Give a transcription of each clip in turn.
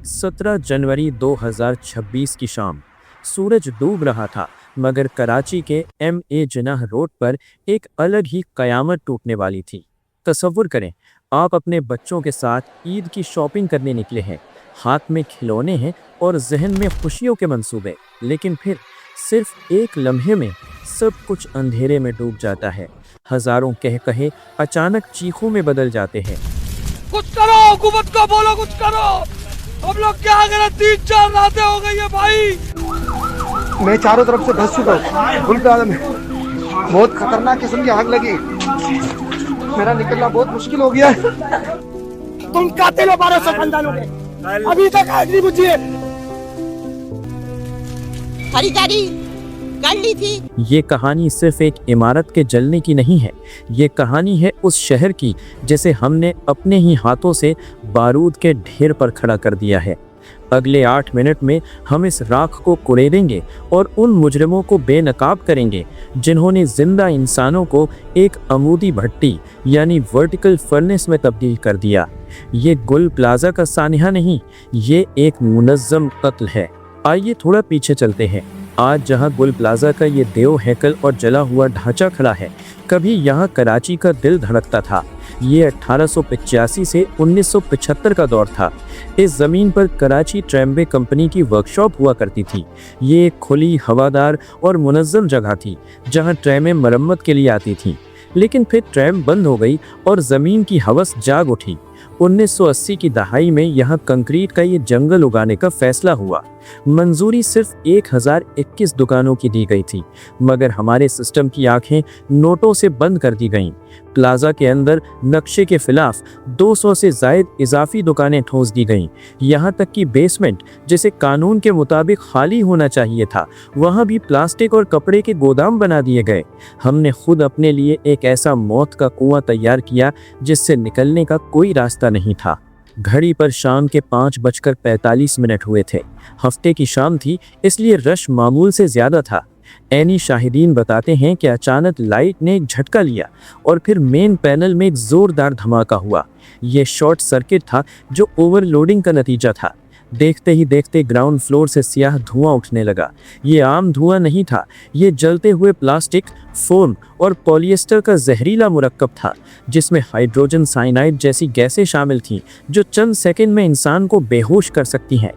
17 जनवरी 2026 की शाम सूरज डूब रहा था, मगर कराची के ए जिनाह रोड पर एक अलग ही कयामत टूटने वाली थी। तसव्वुर करें, आप अपने बच्चों के साथ ईद की शॉपिंग करने निकले हैं, हाथ में खिलौने हैं और जहन में खुशियों के मंसूबे, लेकिन फिर सिर्फ एक लम्हे में सब कुछ अंधेरे में डूब जाता है। हजारों कह कहे अचानक चीखों में बदल जाते हैं। कुछ करो, हुकूमत को बोलो कुछ करो। हम लोग क्या करें, 3-4 रातें हो गई है भाई। मैं चारों तरफ से धंस चुका हूँ। गुल प्लाजा में बहुत खतरनाक किस्म की आग लगी। मेरा निकलना बहुत मुश्किल हो गया है। तुम कातिल हो 1200 खानदानों के, अभी तक आग नहीं बुझी है। खरीदारी कर ली थी। ये कहानी सिर्फ एक इमारत के जलने की नहीं है, ये कहानी है उस शहर की जिसे हमने अपने ही हाथों से बारूद के ढेर पर खड़ा कर दिया है। अगले 8 मिनट में हम इस राख को कुरेदेंगे और उन मुजरिमों को बेनकाब करेंगे जिन्होंने जिंदा इंसानों को एक अमूदी भट्टी यानी वर्टिकल फर्नेस में तब्दील कर दिया। ये गुल प्लाजा का सानिया नहीं, ये एक मुनज़्ज़म कत्ल है। आइए थोड़ा पीछे चलते हैं। आज जहां गुल प्लाजा का ये देव हैकल और जला हुआ ढांचा खड़ा है, कभी यहाँ कराची का दिल धड़कता था। ये 1885 से 1975 का दौर था। इस ज़मीन पर कराची ट्रैमवे कंपनी की वर्कशॉप हुआ करती थी। ये एक खुली, हवादार और मुनज़्ज़म जगह थी जहाँ ट्रेनें मरम्मत के लिए आती थीं। लेकिन फिर ट्रैम बंद हो गई और ज़मीन की हवस जाग उठी। 1980 की दहाई में यहाँ कंक्रीट का ये जंगल उगाने का फैसला हुआ। मंजूरी सिर्फ 1021 दुकानों की दी गई थी, मगर हमारे सिस्टम की आंखें नोटों से बंद कर दी गईं। प्लाजा के अंदर नक्शे के खिलाफ 200 से जायद इजाफी दुकानें ठोस दी गईं। यहाँ तक कि बेसमेंट, जिसे कानून के मुताबिक खाली होना चाहिए था, वहाँ भी प्लास्टिक और कपड़े के गोदाम बना दिए गए। हमने खुद अपने लिए एक ऐसा मौत का कुआं तैयार किया जिससे निकलने का कोई रास्ता नहीं था। घड़ी पर शाम के 5:45 हुए थे। हफ्ते की शाम थी, इसलिए रश मामूल से ज़्यादा था। ऐनी शाहिदीन बताते हैं कि अचानक लाइट ने एक झटका लिया और फिर मेन पैनल में एक ज़ोरदार धमाका हुआ। ये शॉर्ट सर्किट था जो ओवरलोडिंग का नतीजा था। देखते ही देखते ग्राउंड फ्लोर से सियाह धुआं उठने लगा। ये आम धुआं नहीं था, ये जलते हुए प्लास्टिक, फोम और पॉलिएस्टर का जहरीला मुरक्कब था, जिसमें हाइड्रोजन साइनाइड जैसी गैसें शामिल थीं जो चंद सेकंड में इंसान को बेहोश कर सकती हैं।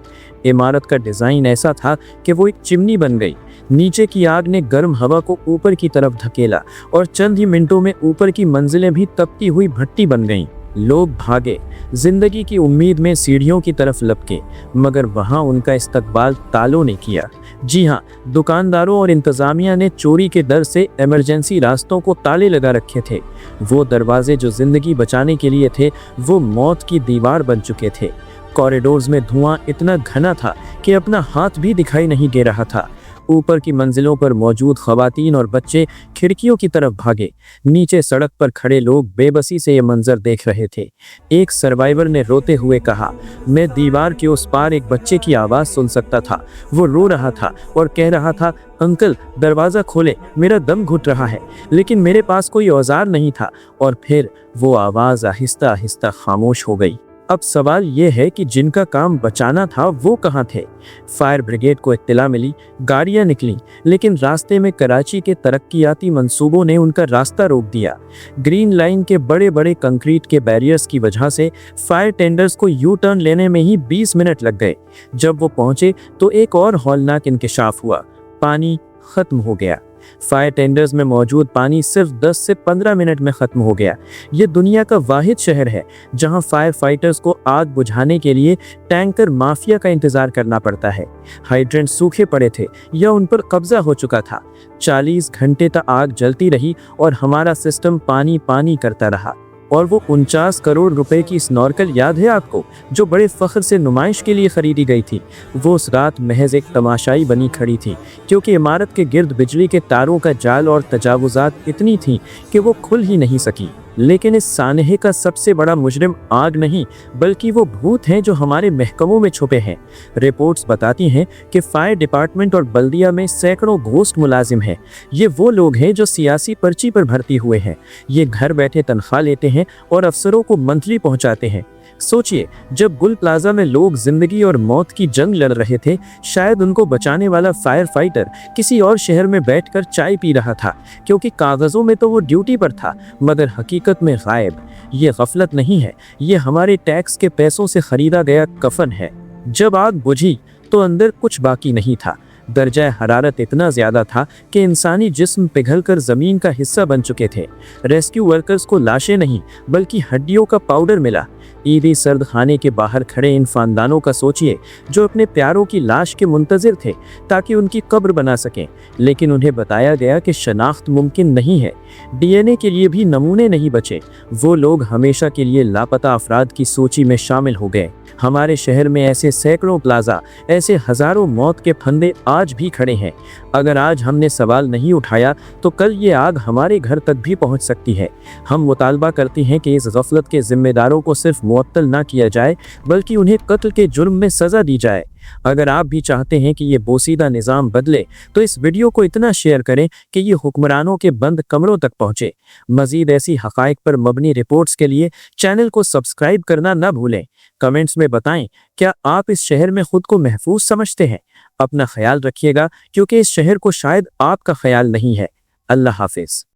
इमारत का डिज़ाइन ऐसा था कि वो एक चिमनी बन गई। नीचे की आग ने गर्म हवा को ऊपर की तरफ धकेला और चंद ही मिनटों में ऊपर की मंजिलें भी तपती हुई भट्टी बन गईं। लोग भागे, जिंदगी की उम्मीद में सीढ़ियों की तरफ लपके, मगर वहां उनका इस्तकबाल तालों ने किया। जी हाँ, दुकानदारों और इंतज़ामिया ने चोरी के डर से इमरजेंसी रास्तों को ताले लगा रखे थे। वो दरवाजे जो जिंदगी बचाने के लिए थे, वो मौत की दीवार बन चुके थे। कॉरिडोर्स में धुआं इतना घना था कि अपना हाथ भी दिखाई नहीं दे रहा था। ऊपर की मंजिलों पर मौजूद खवातीन और बच्चे खिड़कियों की तरफ भागे। नीचे सड़क पर खड़े लोग बेबसी से ये मंजर देख रहे थे। एक सर्वाइवर ने रोते हुए कहा, मैं दीवार के उस पार एक बच्चे की आवाज़ सुन सकता था। वो रो रहा था और कह रहा था, अंकल दरवाज़ा खोले, मेरा दम घुट रहा है, लेकिन मेरे पास कोई औजार नहीं था। और फिर वो आवाज़ आहिस्ता आहिस्ता खामोश हो गई। अब सवाल ये है कि जिनका काम बचाना था वो कहाँ थे? फायर ब्रिगेड को इत्तला मिली, गाड़ियाँ निकलीं, लेकिन रास्ते में कराची के तरक्कियाती मंसूबों ने उनका रास्ता रोक दिया। ग्रीन लाइन के बड़े बड़े कंक्रीट के बैरियर्स की वजह से फायर टेंडर्स को यू टर्न लेने में ही 20 मिनट लग गए। जब वो पहुंचे तो एक और हौलनाक इंकिशाफ हुआ, पानी खत्म हो गया। फायर टेंडर्स में मौजूद पानी सिर्फ 10 से 15 मिनट में ख़त्म हो गया। ये दुनिया का वाहिद शहर है जहां फायर फाइटर्स को आग बुझाने के लिए टैंकर माफिया का इंतज़ार करना पड़ता है। हाइड्रेंट सूखे पड़े थे या उन पर कब्जा हो चुका था। 40 घंटे तक आग जलती रही और हमारा सिस्टम पानी पानी करता रहा। और वो 49 करोड़ रुपए की स्नॉर्कल याद है आपको, जो बड़े फ़ख्र से नुमाइश के लिए ख़रीदी गई थी? वो उस रात महज एक तमाशाई बनी खड़ी थी, क्योंकि इमारत के गिर्द बिजली के तारों का जाल और तजावुज़ात इतनी थी कि वो खुल ही नहीं सकी। लेकिन इस सानहे का सबसे बड़ा मुजरिम आग नहीं, बल्कि वो भूत हैं जो हमारे महकमों में छुपे हैं। रिपोर्ट्स बताती हैं कि फायर डिपार्टमेंट और बल्दिया में सैकड़ों घोस्ट मुलाजिम हैं। ये वो लोग हैं जो सियासी पर्ची पर भर्ती हुए हैं। ये घर बैठे तनख्वाह लेते हैं और अफसरों को मंथली पहुंचाते हैं। सोचिए, जब गुल प्लाजा में लोग जिंदगी और मौत की जंग लड़ रहे थे, शायद उनको बचाने वाला फायर फाइटर किसी और शहर में बैठकर चाय पी रहा था, क्योंकि कागजों में तो वो ड्यूटी पर था मगर हकीकत में गायब। ये गफलत नहीं है, ये हमारे टैक्स के पैसों से खरीदा गया कफन है। जब आग बुझी तो अंदर कुछ बाकी नहीं था। दर्जा हरारत इतना ज्यादा था कि इंसानी जिस्म पिघलकर जमीन का हिस्सा बन चुके थे। रेस्क्यू वर्कर्स को लाशें नहीं बल्कि हड्डियों का पाउडर मिला। ईदी सर्द खाने के बाहर खड़े इन खानदानों का सोचिए, जो अपने प्यारों की लाश के मुंतजिर थे ताकि उनकी कब्र बना सकें, लेकिन उन्हें बताया गया कि शनाख्त मुमकिन नहीं है। डीएनए के लिए भी नमूने नहीं बचे। वो लोग हमेशा के लिए लापता अफराद की सूची में शामिल हो गए। हमारे शहर में ऐसे सैकड़ों प्लाजा, ऐसे हजारों मौत के फंदे आज भी खड़े हैं। अगर आज हमने सवाल नहीं उठाया तो कल ये आग हमारे घर तक भी पहुंच सकती है। हम मुतालबा करते हैं कि इस गफलत के जिम्मेदारों को सिर्फ मुअत्तल ना किया जाए बल्कि उन्हें कत्ल के जुर्म में सजा दी जाए। अगर आप भी चाहते हैं कि ये बोसीदा निज़ाम बदले तो इस वीडियो को इतना शेयर करें कि ये हुक्मरानों के बंद कमरों तक पहुंचे। मजीद ऐसी हकाइक पर मबनी रिपोर्ट्स के लिए चैनल को सब्सक्राइब करना न भूलें। कमेंट्स में बताएं, क्या आप इस शहर में खुद को महफूज समझते हैं? अपना ख्याल रखिएगा, क्योंकि इस शहर को शायद आपका ख्याल नहीं है। अल्लाह हाफिज।